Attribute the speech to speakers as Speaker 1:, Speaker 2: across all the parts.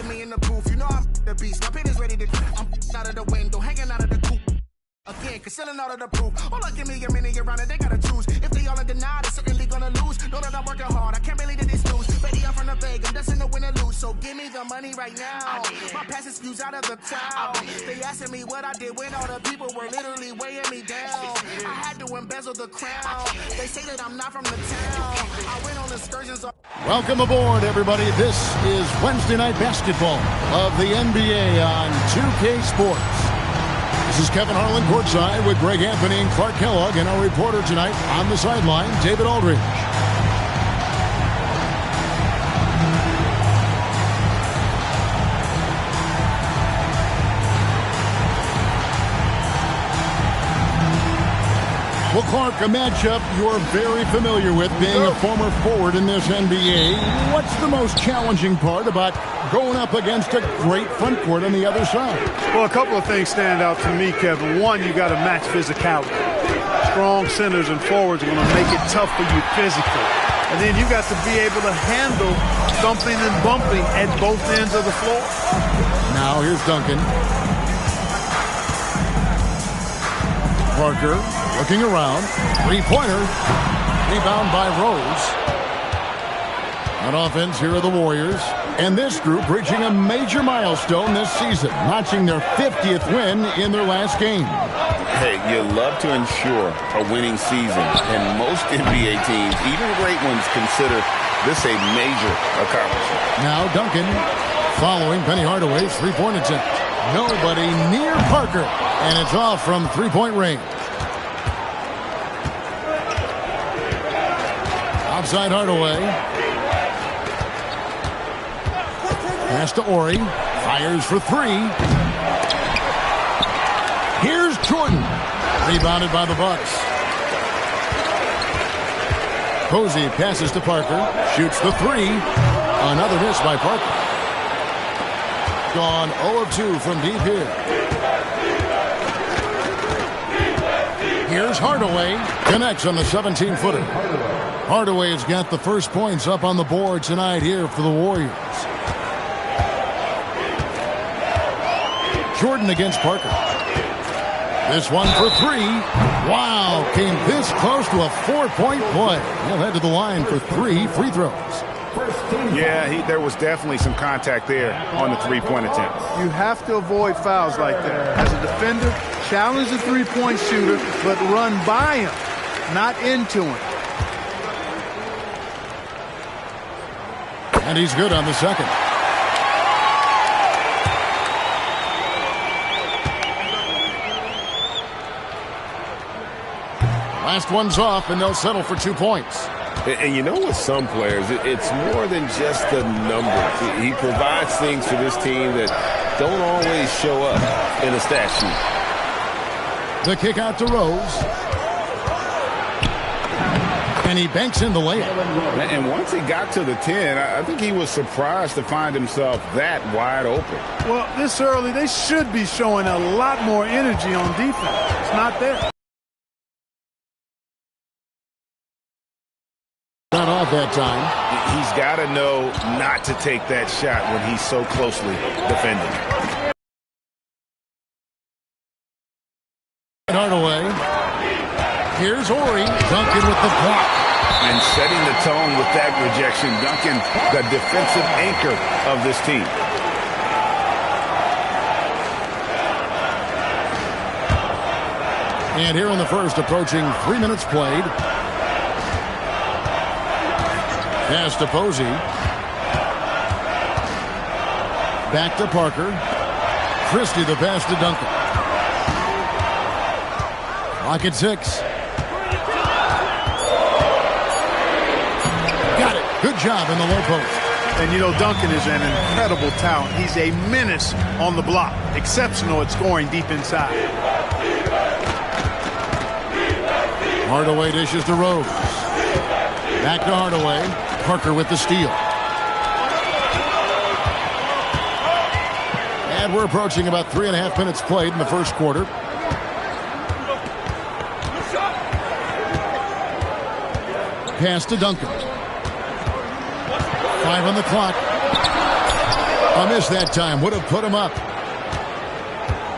Speaker 1: getting me in the booth. You know I'm the beast. My pen is ready to. I'm out of the window, hanging out of the coop. Again, concealing all of the proof. Hold on, give me a minute, around it, they gotta choose. If they all are denied, they're certainly gonna lose. Know that I'm working hard, I can't believe that it's news. Baby, I'm from the Vegas, I'm destined to win or lose. So give me the money right now. My past excuse out of the crowd. They asking me what I did when all the people were literally weighing me down. I had to embezzle the crown. They say that I'm not from the town. I went on excursions.
Speaker 2: Welcome aboard, everybody. This is Wednesday Night Basketball of the NBA on 2K Sports. This is Kevin Harlan courtside with Greg Anthony and Clark Kellogg, and our reporter tonight on the sideline, David Aldridge. Well, Clark, a matchup you're very familiar with, being a former forward in this NBA. What's the most challenging part about going up against a great front court on the other side?
Speaker 3: Well, a couple of things stand out to me, Kevin. One, you got to match physicality. Strong centers and forwards are going to make it tough for you physically. And then you got to be able to handle thumping and bumping at both ends of the floor.
Speaker 2: Now here's Duncan. Parker looking around. Three-pointer. Rebound by Rose. On offense, here are the Warriors. And this group reaching a major milestone this season, notching their 50th win in their last game.
Speaker 4: Hey, you love to ensure a winning season, and most NBA teams, even great ones, consider this a major accomplishment.
Speaker 2: Now Duncan following Penny Hardaway's three-point attempt. Nobody near Parker, and it's off from three-point range. Outside Hardaway. Pass to Ori. Fires for three. Here's Jordan. Rebounded by the Bucks. Posey passes to Parker. Shoots the three. Another miss by Parker. Gone 0 of 2 from deep here. Here's Hardaway. Connects on the 17-footer. Hardaway has got the first points up on the board tonight here for the Warriors. Jordan against Parker. This one for three. Wow, came this close to a 4-point play. He'll head to the line for 3 free throws.
Speaker 4: Yeah, there was definitely some contact there on the three-point attempt.
Speaker 3: You have to avoid fouls like that. As a defender, challenge the three-point shooter, but run by him, not into him.
Speaker 2: And he's good on the second. Last one's off, and they'll settle for 2 points.
Speaker 4: And you know, with some players, it's more than just the numbers. He provides things for this team that don't always show up in a stat sheet.
Speaker 2: The kick out to Rose. And he banks in the layup.
Speaker 4: And once he got to the 10, I think he was surprised to find himself that wide open.
Speaker 3: Well, this early, they should be showing a lot more energy on defense. It's not there.
Speaker 2: Not off that time.
Speaker 4: He's got to know not to take that shot when he's so closely defending.
Speaker 2: Hardaway. Here's Ori. Duncan with the block.
Speaker 4: And setting the tone with that rejection. Duncan, the defensive anchor of this team.
Speaker 2: And here in the first, approaching 3 minutes played. Pass to Posey. Back to Parker. Christie the pass to Duncan. Clock at 6. Got it. Good job in the low post.
Speaker 3: And, you know, Duncan is an incredible talent. He's a menace on the block. Exceptional at scoring deep inside.
Speaker 2: Hardaway dishes to Rose. Back to Hardaway. Parker with the steal. And we're approaching about 3.5 minutes played in the first quarter. Pass to Duncan. 5 on the clock. A miss that time would have put him up.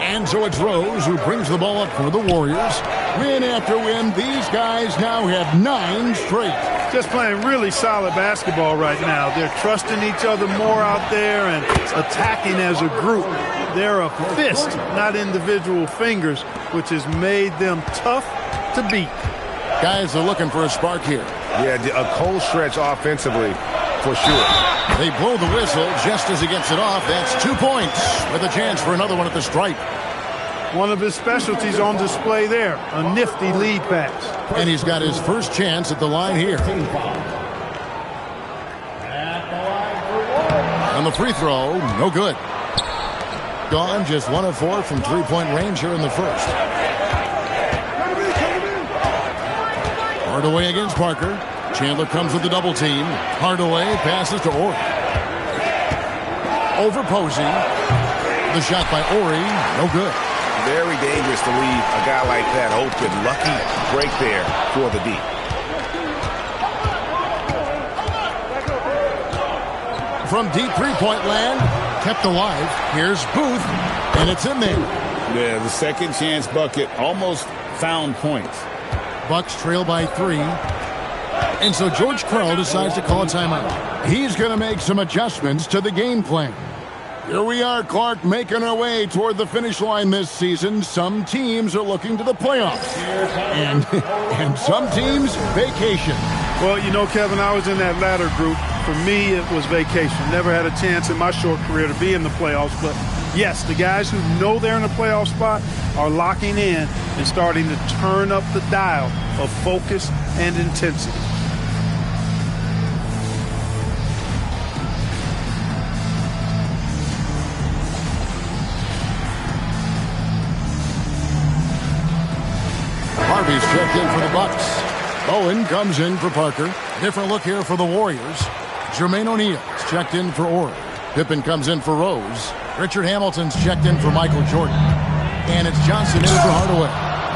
Speaker 2: And so it's Rose who brings the ball up for the Warriors. Win after win, these guys now have 9 straight.
Speaker 3: Just playing really solid basketball right now. They're trusting each other more out there and attacking as a group. They're a fist, not individual fingers, which has made them tough to beat.
Speaker 2: Guys are looking for a spark here.
Speaker 4: Yeah, a cold stretch offensively for sure.
Speaker 2: They blow the whistle just as he gets it off. That's 2 points with a chance for another one at the stripe.
Speaker 3: One of his specialties on display there, a nifty lead pass.
Speaker 2: And he's got his first chance at the line here. On the free throw, no good. Gone, just 1 of 4 from three-point range here in the first. Hardaway against Parker. Chandler comes with the double team. Hardaway passes to Ori. Over Posey. The shot by Ori, no good.
Speaker 4: Very dangerous to leave a guy like that open. Lucky break there for the D.
Speaker 2: From deep three-point land, kept alive. Here's Booth, and it's in there.
Speaker 5: Yeah, the second chance bucket almost found points.
Speaker 2: Bucks trail by 3. And so George Karl decides to call a timeout. He's going to make some adjustments to the game plan. Here we are, Clark, making our way toward the finish line this season. Some teams are looking to the playoffs. And some teams, vacation.
Speaker 3: Well, you know, Kevin, I was in that latter group. For me, it was vacation. Never had a chance in my short career to be in the playoffs. But, yes, the guys who know they're in a playoff spot are locking in and starting to turn up the dial of focus and intensity.
Speaker 2: Harvey's checked in for the Bucks. Bowen comes in for Parker. Different look here for the Warriors. Jermaine O'Neal's checked in for Ori. Pippen comes in for Rose. Richard Hamilton's checked in for Michael Jordan. And it's Johnson in for Hardaway.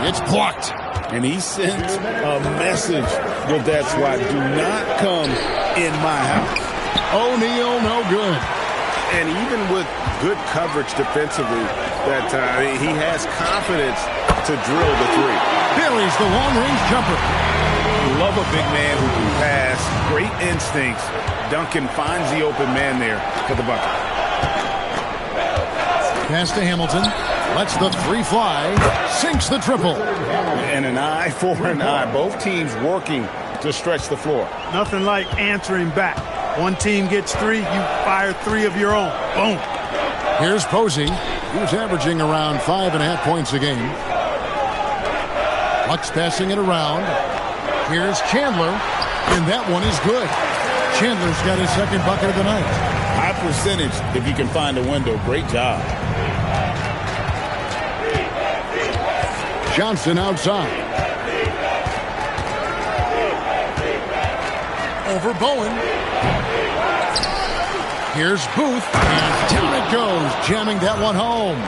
Speaker 2: It's blocked.
Speaker 5: And he sent a message with that swat. Do not come in my house.
Speaker 2: O'Neal, no good.
Speaker 4: And even with good coverage defensively that time, he has confidence to drill the three.
Speaker 2: Billy's the long-range jumper.
Speaker 5: Love a big man who can pass. Great instincts. Duncan finds the open man there for the bucket.
Speaker 2: Pass to Hamilton. Lets the three fly. Sinks the triple.
Speaker 5: And an eye for an eye. Both teams working to stretch the floor.
Speaker 3: Nothing like answering back. One team gets 3, you fire 3 of your own. Boom.
Speaker 2: Here's Posey, who's averaging around 5.5 points a game. Bucks passing it around. Here's Chandler, and that one is good. Chandler's got his second bucket of the night.
Speaker 5: High percentage if you can find a window. Great job.
Speaker 2: Johnson outside. Over Bowen. Here's Booth, and down it goes, jamming that one home.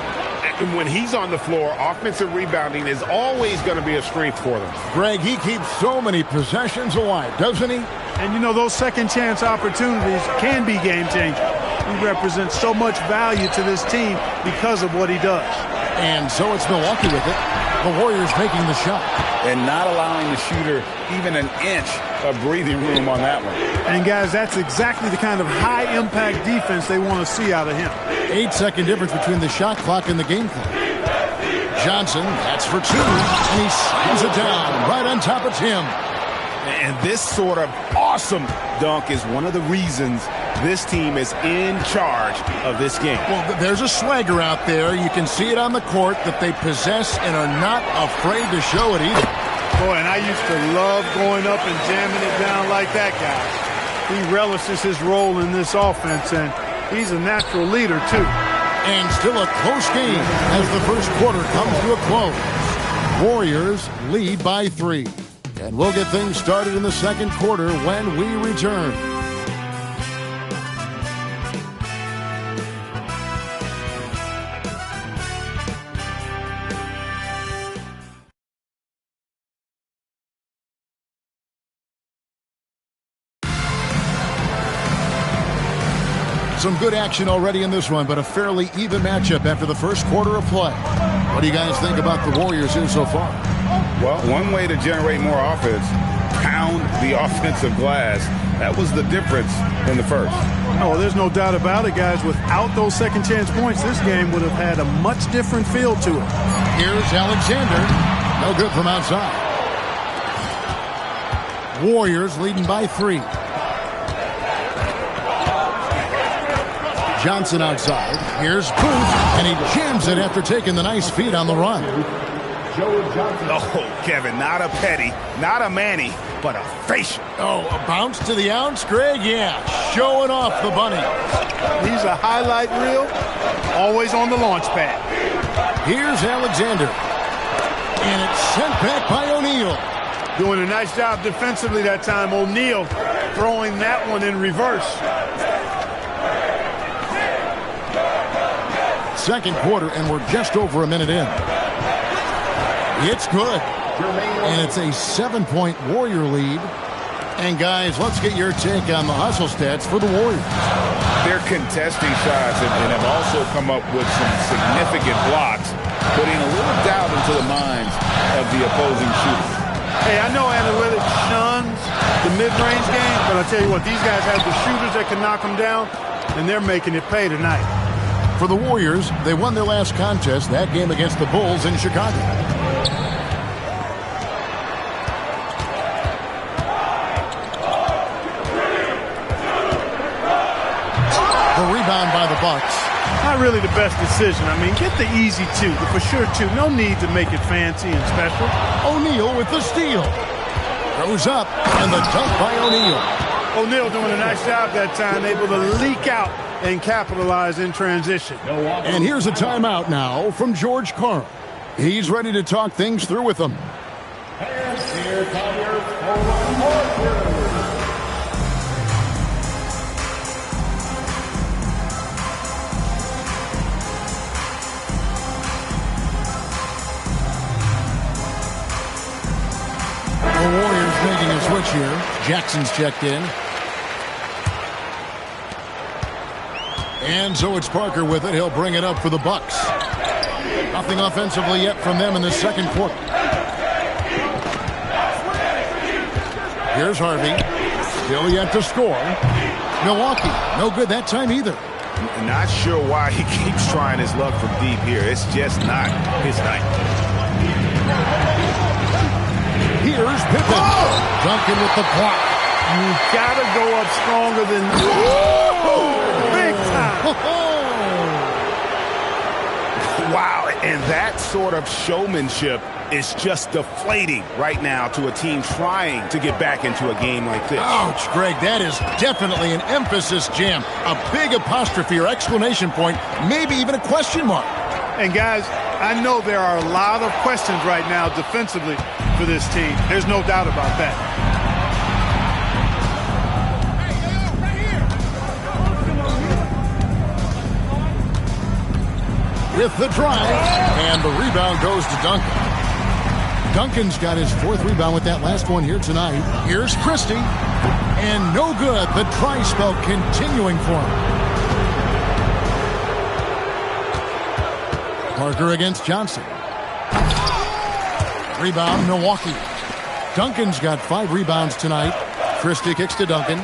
Speaker 4: And when he's on the floor, offensive rebounding is always going to be a strength for them.
Speaker 2: Greg, he keeps so many possessions alive, doesn't he?
Speaker 3: And, you know, those second chance opportunities can be game-changing. He represents so much value to this team because of what he does.
Speaker 2: And so it's Milwaukee with it. The Warriors taking the shot.
Speaker 5: And not allowing the shooter even an inch of breathing room on that one.
Speaker 3: And, guys, that's exactly the kind of high-impact defense they want to see out of him.
Speaker 2: 8-second difference between the shot clock and the game clock. Johnson, that's for 2, and he slams it down right on top of Tim.
Speaker 4: And this sort of awesome dunk is one of the reasons this team is in charge of this game.
Speaker 2: Well, there's a swagger out there. You can see it on the court that they possess and are not afraid to show it either.
Speaker 3: Boy, and I used to love going up and jamming it down like that guy. He relishes his role in this offense, and he's a natural leader, too.
Speaker 2: And still a close game as the first quarter comes to a close. Warriors lead by 3. And we'll get things started in the second quarter when we return. Some good action already in this one, but a fairly even matchup after the first quarter of play. What do you guys think about the Warriors here so far?
Speaker 5: Well, one way to generate more offense, pound the offensive glass. That was the difference in the first.
Speaker 3: Oh, there's no doubt about it, guys. Without those second chance points, this game would have had a much different feel to it.
Speaker 2: Here's Alexander. No good from outside. Warriors leading by 3. Johnson outside. Here's Booth, and he jams it after taking the nice feed on the run.
Speaker 5: Oh, Kevin, not a Petty, not a Manny, but a facial.
Speaker 2: Oh, a bounce to the ounce, Greg? Yeah, showing off the bunny.
Speaker 3: He's a highlight reel, always on the launch pad.
Speaker 2: Here's Alexander. And it's sent back by O'Neal.
Speaker 3: Doing a nice job defensively that time. O'Neal throwing that one in reverse.
Speaker 2: Second quarter, and we're just over a minute in. It's good. And it's a 7-point Warrior lead. And, guys, let's get your take on the hustle stats for the Warriors.
Speaker 5: They're contesting shots and have also come up with some significant blocks, putting a little doubt into the minds of the opposing shooters.
Speaker 3: Hey, I know analytics shuns the mid-range game, but I'll tell you what, these guys have the shooters that can knock them down, and they're making it pay tonight.
Speaker 2: For the Warriors, they won their last contest, that game against the Bulls in Chicago. The rebound by the Bucks.
Speaker 3: Not really the best decision. I mean, get the easy 2, the for sure 2. No need to make it fancy and special.
Speaker 2: O'Neal with the steal. Goes up, and the dunk by O'Neal.
Speaker 3: O'Neal doing a nice job that time, able to leak out and capitalize in transition.
Speaker 2: And here's a timeout now from George Karl. He's ready to talk things through with them. The Warriors making a switch here. Jackson's checked in. And so it's Parker with it. He'll bring it up for the Bucks. Nothing offensively yet from them in the second quarter. Here's Harvey. Still yet to score. Milwaukee, no good that time either.
Speaker 5: Not sure why he keeps trying his luck from deep here. It's just not his night.
Speaker 2: Here's Pippen. Duncan with the block.
Speaker 3: You gotta go up stronger than big time.
Speaker 5: Wow, and that sort of showmanship is just deflating right now to a team trying to get back into a game like this.
Speaker 2: Ouch, Greg, that is definitely an emphasis jam. A big apostrophe or exclamation point, maybe even a question mark.
Speaker 3: And guys, I know there are a lot of questions right now defensively for this team. There's no doubt about that.
Speaker 2: With the drive, and the rebound goes to Duncan. Duncan's got his 4th rebound with that last one here tonight. Here's Christie, and no good. The try spell continuing for him. Parker against Johnson. Rebound, Milwaukee. Duncan's got 5 rebounds tonight. Christie kicks to Duncan.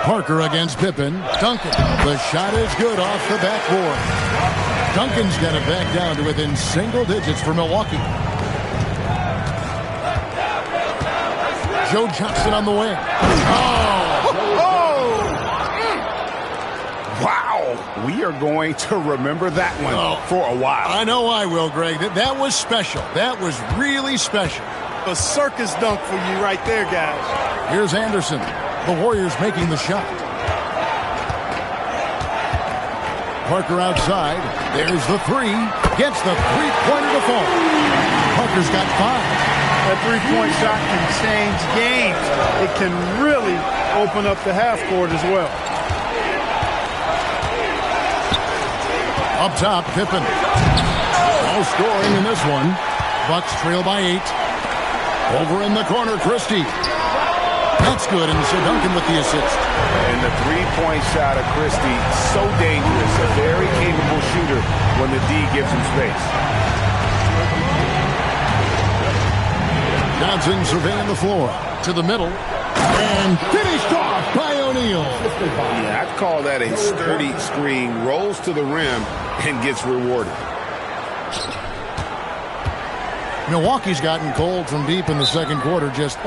Speaker 2: Parker against Pippen. Duncan. The shot is good off the backboard. Duncan's got it back down to within single digits for Milwaukee. Joe Johnson on the wing.
Speaker 5: Wow, we are going to remember that one for a while.
Speaker 2: I know I will, Greg. That was special. That was really special.
Speaker 3: A circus dunk for you right there, guys.
Speaker 2: Here's Anderson. The Warriors making the shot. Parker outside. There's the 3. Gets the three-pointer to fall. Parker's got 5.
Speaker 3: That three-point shot can change games. It can really open up the half court as well.
Speaker 2: Up top, Pippen. No scoring in this one. Bucks trail by 8. Over in the corner, Christie. That's good, and so Duncan with the assist.
Speaker 4: And the three-point shot of Christie, so dangerous. A very capable shooter when the D gives him space.
Speaker 2: Johnson surveying the floor. To the middle. And finished off by O'Neal.
Speaker 4: Yeah, I'd call that a sturdy screen. Rolls to the rim and gets rewarded.
Speaker 2: Milwaukee's gotten cold from deep in the second quarter, just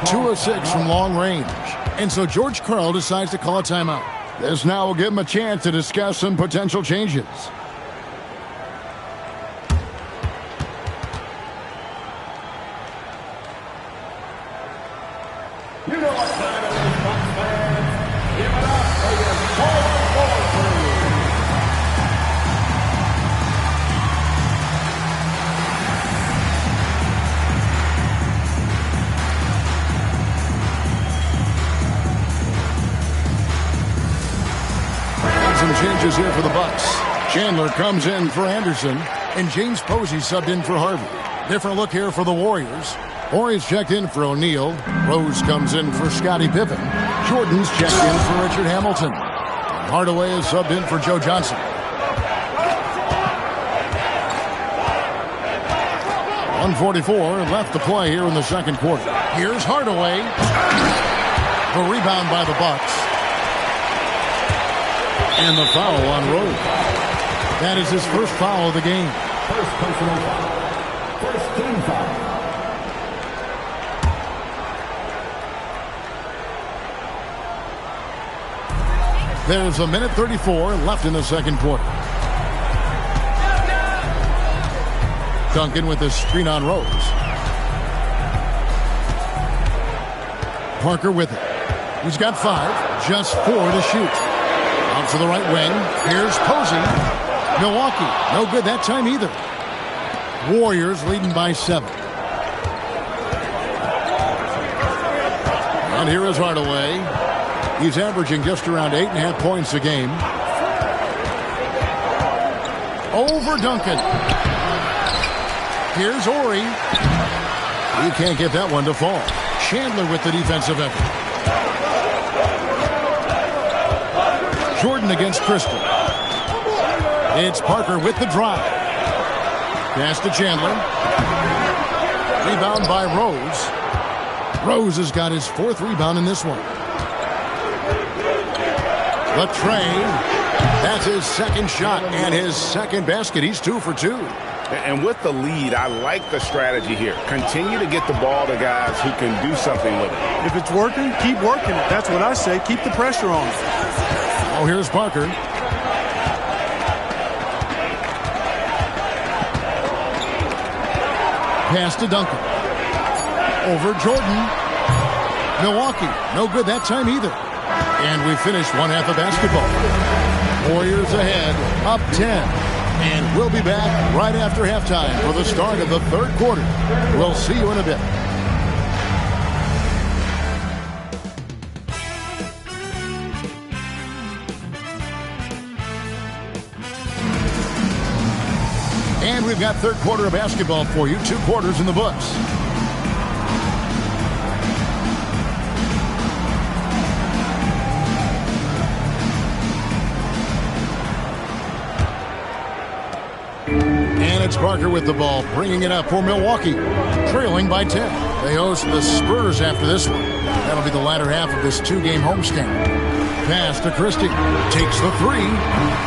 Speaker 2: 2 of 6 from long range. And so George Karl decides to call a timeout. This now will give him a chance to discuss some potential changes.
Speaker 6: You know what time it is, Bucks fans. Give it up for your forward crew.
Speaker 2: Some changes here for the Bucks. Chandler comes in for Anderson, and James Posey subbed in for Harvey. Different look here for the Warriors. Horry's checked in for O'Neal. Rose comes in for Scottie Pippen. Jordan's checked in for Richard Hamilton. Hardaway is subbed in for Joe Johnson. 1:44 left to play here in the second quarter. Here's Hardaway. The rebound by the Bucks. And the foul on Rose. That is his first foul of the game.
Speaker 6: First personal foul. First team foul.
Speaker 2: There's a minute 34 left in the second quarter. Duncan with the screen on Rose. Parker with it. He's got 5, just 4 to shoot. Out to the right wing. Here's Posey. Milwaukee, no good that time either. Warriors leading by 7. And here is Hardaway. He's averaging just around 8.5 points a game. Over Duncan. Here's Horry. He can't get that one to fall. Chandler with the defensive effort. Jordan against Crystal. It's Parker with the drive. Pass to Chandler. Rebound by Rose. Rose has got his 4th rebound in this one. The train. That's his second shot and his second basket. He's 2 for 2.
Speaker 4: And with the lead, I like the strategy here. Continue to get the ball to guys who can do something with it.
Speaker 3: If it's working, keep working it. That's what I say. Keep the pressure on.
Speaker 2: Oh, here's Parker. Pass to Duncan. Over Jordan. Milwaukee, no good that time either. And we finished one half of basketball. Warriors ahead, up 10. And we'll be back right after halftime for the start of the third quarter. We'll see you in a bit. And we've got third quarter of basketball for you. 2 quarters in the books. And it's Parker with the ball, bringing it up for Milwaukee, trailing by 10. They host the Spurs after this one. That'll be the latter half of this 2-game homestand. Pass to Christie. Takes the 3.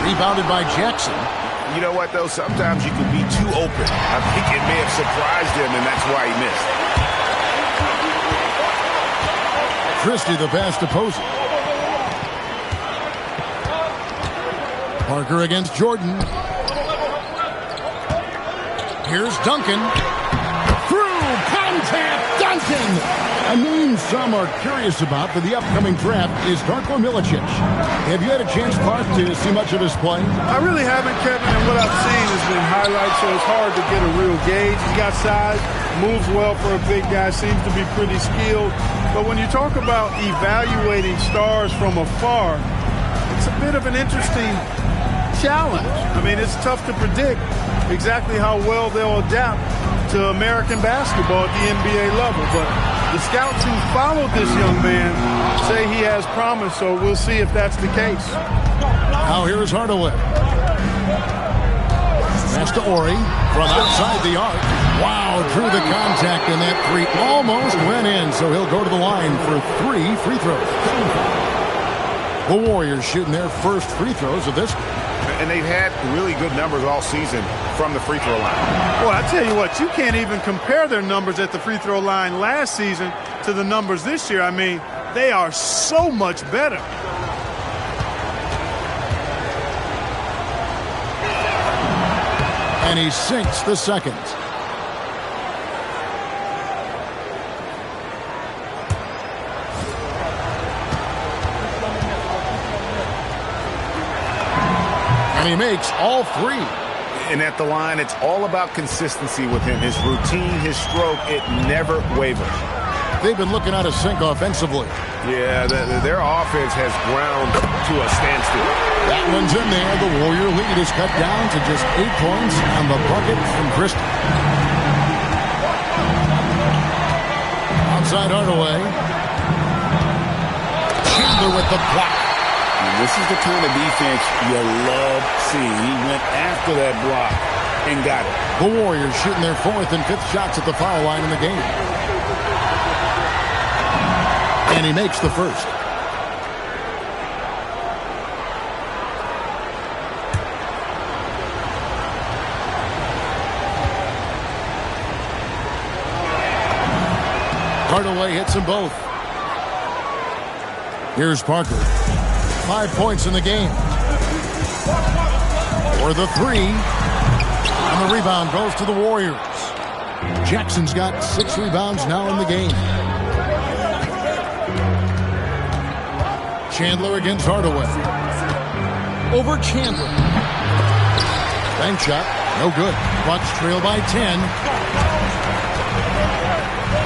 Speaker 2: Rebounded by Jackson.
Speaker 4: You know what, though? Sometimes you can be too open. I think it may have surprised him, and that's why he missed.
Speaker 2: Christie the pass to Posey. Parker against Jordan. Here's Duncan. Through contact, Duncan! A name some are curious about for the upcoming draft is Darko Milicic. Have you had a chance, Clark, to see much of his play?
Speaker 3: I really haven't, Kevin, and what I've seen has been highlights, so it's hard to get a real gauge. He's got size, moves well for a big guy, seems to be pretty skilled. But when you talk about evaluating stars from afar, it's a bit of an interesting challenge. I mean, it's tough to predict exactly how well they'll adapt to American basketball at the NBA level. But the scouts who followed this young man say he has promise, so we'll see if that's the case.
Speaker 2: Now here's Hardaway. Pass to Ori from outside the arc. Wow, drew the contact, and that three almost went in, so he'll go to the line for 3 free throws. The Warriors shooting their first free throws of this.
Speaker 5: And they've had really good numbers all season from the free throw line.
Speaker 3: Well, I tell you what, you can't even compare their numbers at the free throw line last season to the numbers this year. I mean, they are so much better.
Speaker 2: And he sinks the second. And he makes all 3.
Speaker 5: And at the line, it's all about consistency with him. His routine, his stroke, it never wavers.
Speaker 2: They've been looking out of sync offensively.
Speaker 5: Yeah, their offense has ground to a standstill.
Speaker 2: That one's in there. The Warrior lead is cut down to just 8 points on the bucket from Christie. Outside Hardaway. Chandler with the block.
Speaker 5: And this is the kind of defense you love seeing. He went after that block and got it.
Speaker 2: The Warriors shooting their 4th and 5th shots at the foul line in the game. And he makes the first. Hardaway hits them both. Here's Parker. 5 points in the game. For the 3. And the rebound goes to the Warriors. Jackson's got 6 rebounds now in the game. Chandler against Hardaway. Over Chandler. Bank shot. No good. Bucks trail by 10.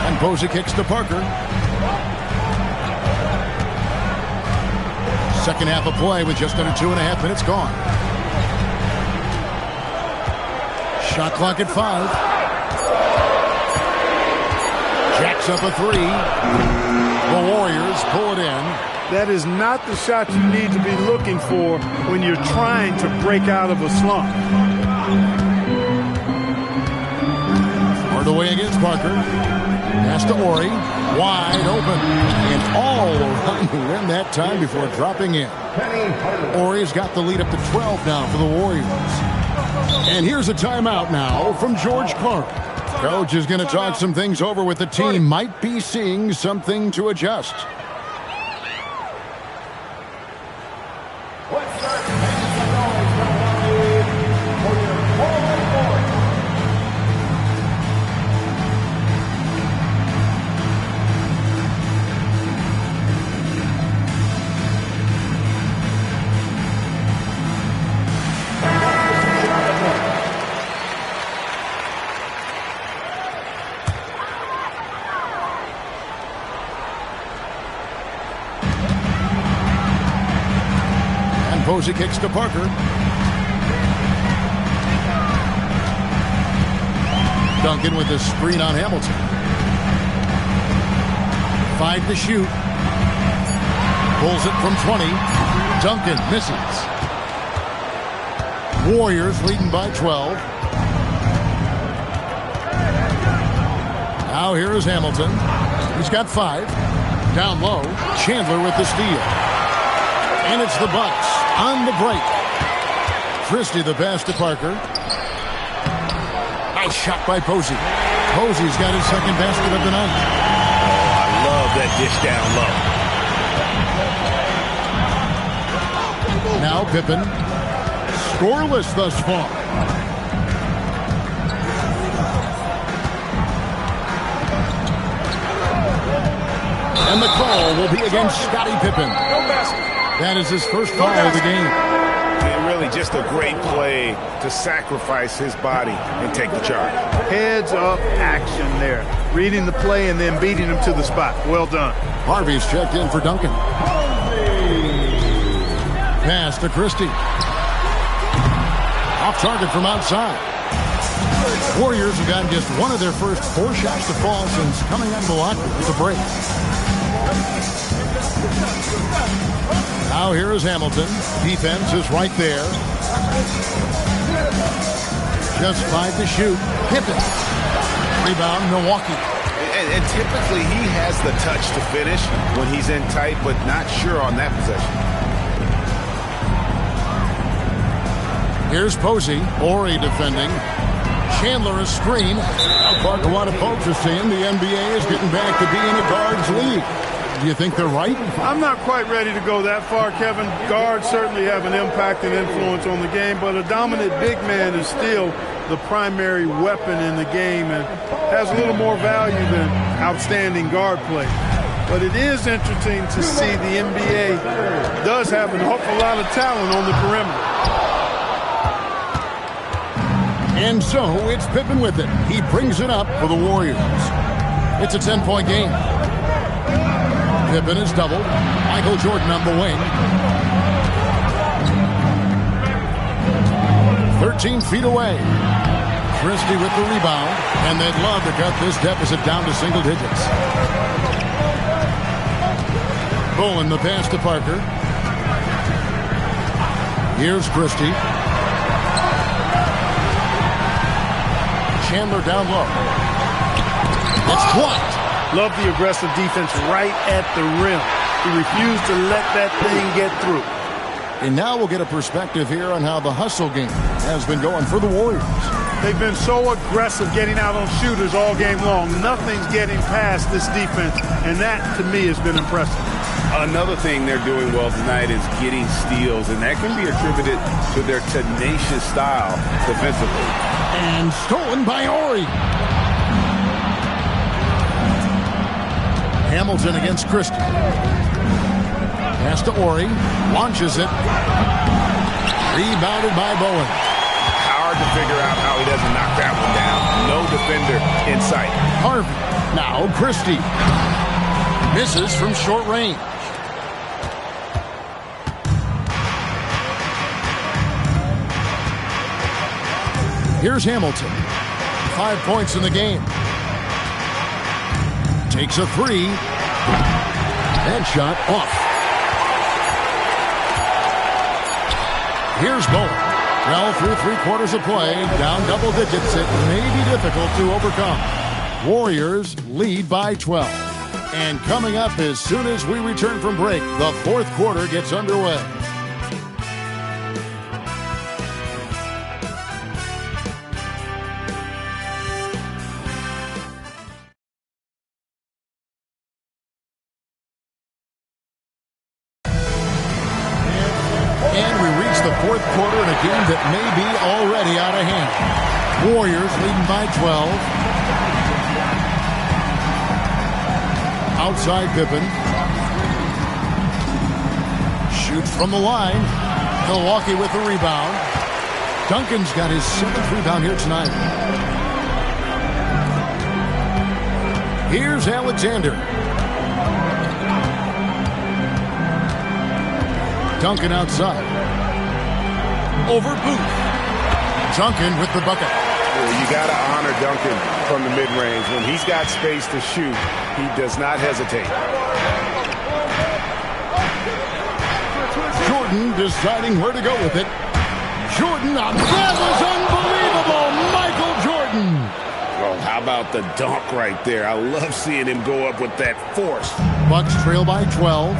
Speaker 2: And Posey kicks to Parker. Second half of play with just under 2.5 minutes gone. Shot clock at 5. Jacks up a 3. The Warriors pull it in.
Speaker 3: That is not the shot you need to be looking for when you're trying to break out of a slump.
Speaker 2: Hardaway against Parker. Pass to Ori. Wide open. And all around the rim that time before dropping in. Ori's got the lead up to 12 now for the Warriors. And here's a timeout now from George Clark. Coach is going to talk some things over with the team. Might be seeing something to adjust. Posey kicks to Parker. Duncan with the screen on Hamilton. 5 to shoot. Pulls it from 20. Duncan misses. Warriors leading by 12. Now here is Hamilton. He's got 5. Down low. Chandler with the steal. And it's the Bucks on the break. Christie the pass to Parker. Nice shot by Posey. Posey's got his second basket of the night.
Speaker 5: Oh, I love that dish down low.
Speaker 2: Now Pippen. Scoreless thus far. And the call will be against Scottie Pippen. That is his first foul of the game.
Speaker 5: And really just a great play to sacrifice his body and take the charge.
Speaker 3: Heads up action there. Reading the play and then beating him to the spot. Well done.
Speaker 2: Harvey's checked in for Duncan. Pass to Christie. Off target from outside. Warriors have gotten just one of their first 4 shots to fall since coming out of the locker room with a break. Now here is Hamilton. Defense is right there. Just 5 to shoot. Pippen. Rebound, Milwaukee.
Speaker 5: And typically he has the touch to finish when he's in tight, but not sure on that possession.
Speaker 2: Here's Posey. Ori defending. Chandler a screen. According to a lot of folks are saying the NBA is getting back to being a guards league. Do you think they're right?
Speaker 3: I'm not quite ready to go that far, Kevin. Guards certainly have an impact and influence on the game, but a dominant big man is still the primary weapon in the game and has a little more value than outstanding guard play. But it is interesting to see the NBA does have an awful lot of talent on the perimeter.
Speaker 2: And so it's Pippen with it. He brings it up for the Warriors. It's a 10-point game. Pippen is doubled. Michael Jordan on the wing. 13 feet away. Christie with the rebound. And they'd love to cut this deficit down to single digits. Bowen the pass to Parker. Here's Christie. Chandler down low. It's blocked.
Speaker 3: Love the aggressive defense right at the rim. He refused to let that thing get through.
Speaker 2: And now we'll get a perspective here on how the hustle game has been going for the Warriors.
Speaker 3: They've been so aggressive getting out on shooters all game long. Nothing's getting past this defense, and that, to me, has been impressive.
Speaker 5: Another thing they're doing well tonight is getting steals, and that can be attributed to their tenacious style defensively.
Speaker 2: And stolen by Ori. Hamilton against Christie. Pass to Ori. Launches it. Rebounded by Bowen.
Speaker 5: Hard to figure out how he doesn't knock that one down. No defender in sight.
Speaker 2: Harvey. Now Christie. Misses from short range. Here's Hamilton. 5 points in the game. Takes a 3. And shot off. Here's Bowen. Well, through 3/4 of play, down double digits, it may be difficult to overcome. Warriors lead by 12. And coming up as soon as we return from break, the 4th quarter gets underway. Quarter in a game that may be already out of hand. Warriors leading by 12. Outside Pippen. Shoots from the line. Milwaukee with the rebound. Duncan's got his 7th rebound here tonight. Here's Alexander. Duncan outside. Over Booth. Duncan with the bucket.
Speaker 5: Well, you got to honor Duncan from the mid-range. When he's got space to shoot, he does not hesitate.
Speaker 2: Jordan deciding where to go with it. Jordan, that was unbelievable! Michael Jordan!
Speaker 5: Well, how about the dunk right there? I love seeing him go up with that force.
Speaker 2: Bucks trail by 12.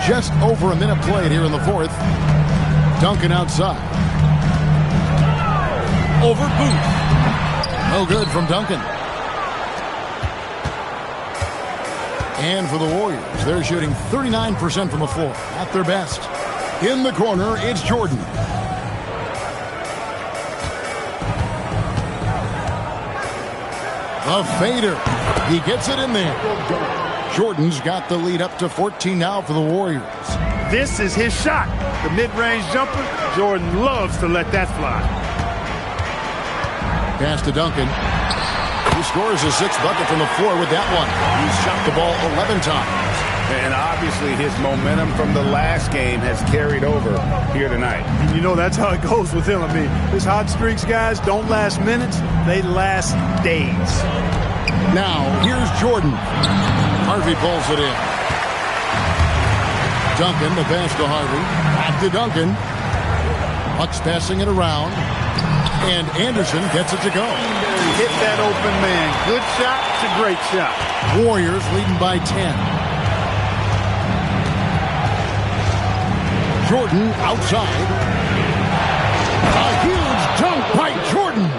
Speaker 2: Just over a minute played here in the 4th. Duncan outside. Over Booth. No good from Duncan. And for the Warriors, they're shooting 39% from the floor at their best. In the corner, it's Jordan. A fader. He gets it in there. Jordan's got the lead up to 14 now for the Warriors.
Speaker 3: This is his shot. The mid-range jumper. Jordan loves to let that fly.
Speaker 2: Pass to Duncan. He scores his 6th bucket from the floor with that one. He's shot the ball 11 times.
Speaker 5: And obviously his momentum from the last game has carried over here tonight.
Speaker 3: And you know that's how it goes with him. I mean, his hot streaks, guys, don't last minutes. They last days.
Speaker 2: Now, here's Jordan. Harvey pulls it in. Duncan, the pass to Harvey. Back to Duncan. Bucks passing it around. And Anderson gets it to go.
Speaker 3: Hit that open man. Good shot. It's a great shot.
Speaker 2: Warriors leading by 10. Jordan outside. A huge dunk by Jordan.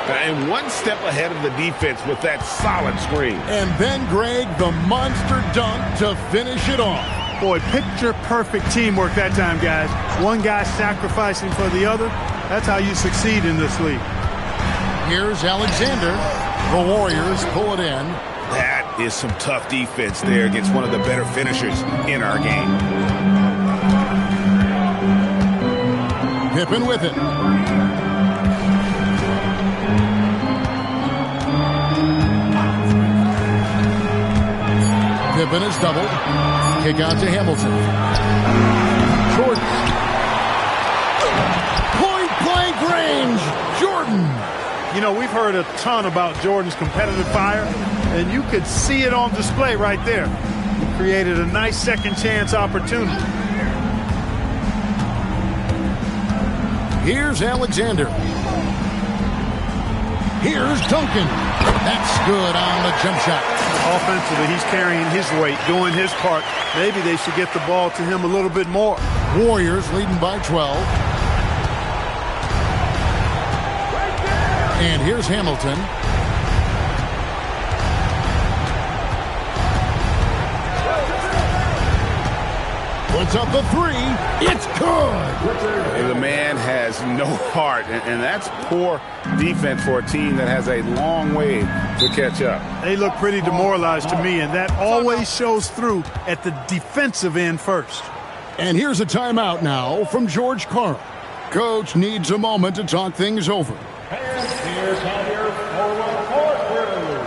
Speaker 4: And one step ahead of the defense with that solid screen.
Speaker 2: And then, Greg, the monster dunk to finish it off.
Speaker 3: Boy, picture-perfect teamwork that time, guys. One guy sacrificing for the other. That's how you succeed in this league.
Speaker 2: Here's Alexander. The Warriors pull it in.
Speaker 5: That is some tough defense there against one of the better finishers in our game.
Speaker 2: Pippen with it. Pippen is doubled. Kick out to Hamilton. Jordan. Point-blank range. Jordan.
Speaker 3: You know, we've heard a ton about Jordan's competitive fire, and you could see it on display right there. He created a nice second chance opportunity.
Speaker 2: Here's Alexander. Here's Duncan. That's good on the jump shot.
Speaker 3: Offensively, he's carrying his weight, doing his part. Maybe they should get the ball to him a little bit more.
Speaker 2: Warriors leading by 12. And here's Hamilton. Puts up the three. It's good.
Speaker 5: The man has no heart, and that's poor defense for a team that has a long way to catch up.
Speaker 3: They look pretty demoralized to me, and that always shows through at the defensive end first.
Speaker 2: And here's a timeout now from George Karl. Coach needs a moment to talk things over.
Speaker 6: And here's how your forward court crew.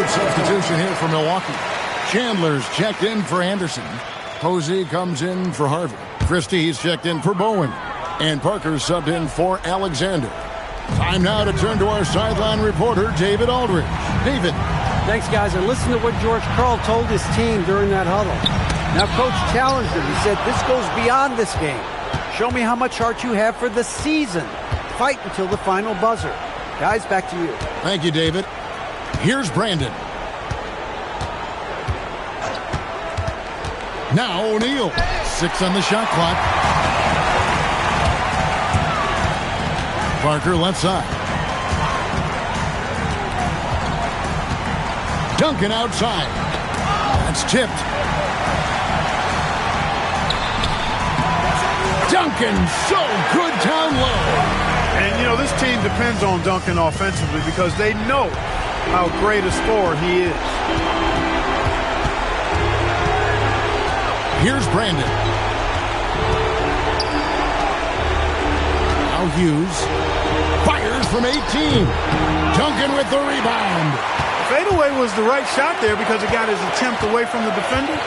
Speaker 2: Substitution here for Milwaukee. Chandler's checked in for Anderson. Posey comes in for Harvey. Christie's checked in for Bowen. And Parker's subbed in for Alexander. Time now to turn to our sideline reporter, David Aldridge. David.
Speaker 7: Thanks, guys. And listen to what George Karl told his team during that huddle. Now, Coach challenged him. He said, this goes beyond this game. Show me how much heart you have for the season. Fight until the final buzzer. Guys, back to you.
Speaker 2: Thank you, David. Here's Brandon. Now O'Neal. 6 on the shot clock. Parker left side. Duncan outside. That's tipped. Duncan so good down low.
Speaker 3: And, you know, this team depends on Duncan offensively because they know how great a scorer he is.
Speaker 2: Here's Brandon. Now Hughes fires from 18. Duncan with the rebound.
Speaker 3: Fadeaway was the right shot there because it got his attempt away from the defender,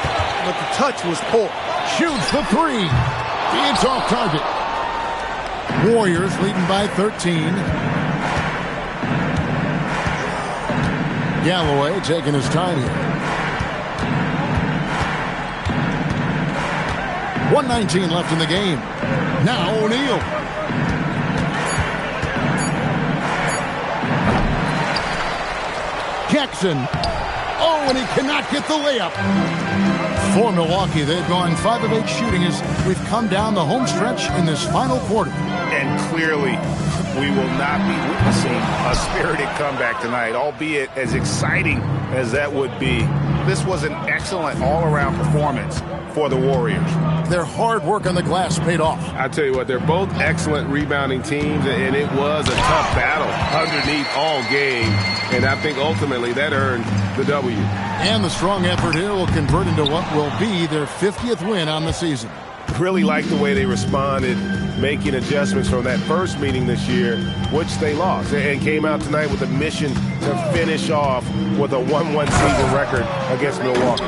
Speaker 3: but the touch was poor.
Speaker 2: Shoots the three. It's off target. Warriors leading by 13. Galloway taking his time here. 1:19 left in the game. Now O'Neal. Jackson. Oh, and he cannot get the layup. For Milwaukee, they've gone 5 of 8 shooting as we've come down the home stretch in this final quarter.
Speaker 5: And clearly, we will not be witnessing a spirited comeback tonight, albeit as exciting as that would be. this was an excellent all-around performance for the Warriors.
Speaker 2: Their hard work on the glass paid off.
Speaker 4: I tell you what, they're both excellent rebounding teams, and it was a tough battle underneath all game, and I think ultimately that earned the W.
Speaker 2: And the strong effort here will convert into what will be their 50th win on the season.
Speaker 4: Really like the way they responded, making adjustments from that first meeting this year, which they lost, and came out tonight with a mission to finish off with a 1-1 season record against Milwaukee.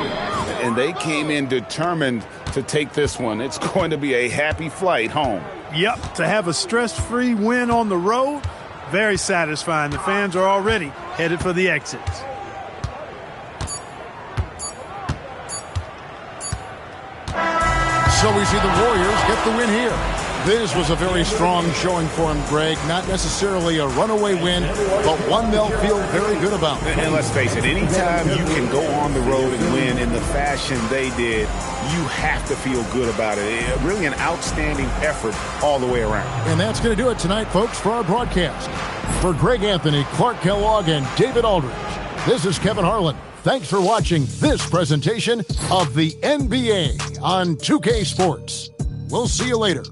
Speaker 5: And they came in determined to take this one. It's going to be a happy flight home.
Speaker 3: Yep, to have a stress-free win on the road, very satisfying. The fans are already headed for the exits.
Speaker 2: So we see the Warriors get the win here. This was a very strong showing for him, Greg. Not necessarily a runaway win, but one they'll feel very good about.
Speaker 5: And let's face it, anytime you can go on the road and win in the fashion they did, you have to feel good about it. Really an outstanding effort all the way around.
Speaker 2: And that's going to do it tonight, folks, for our broadcast. For Greg Anthony, Clark Kellogg, and David Aldridge, this is Kevin Harlan. Thanks for watching this presentation of the NBA on 2K Sports. We'll see you later.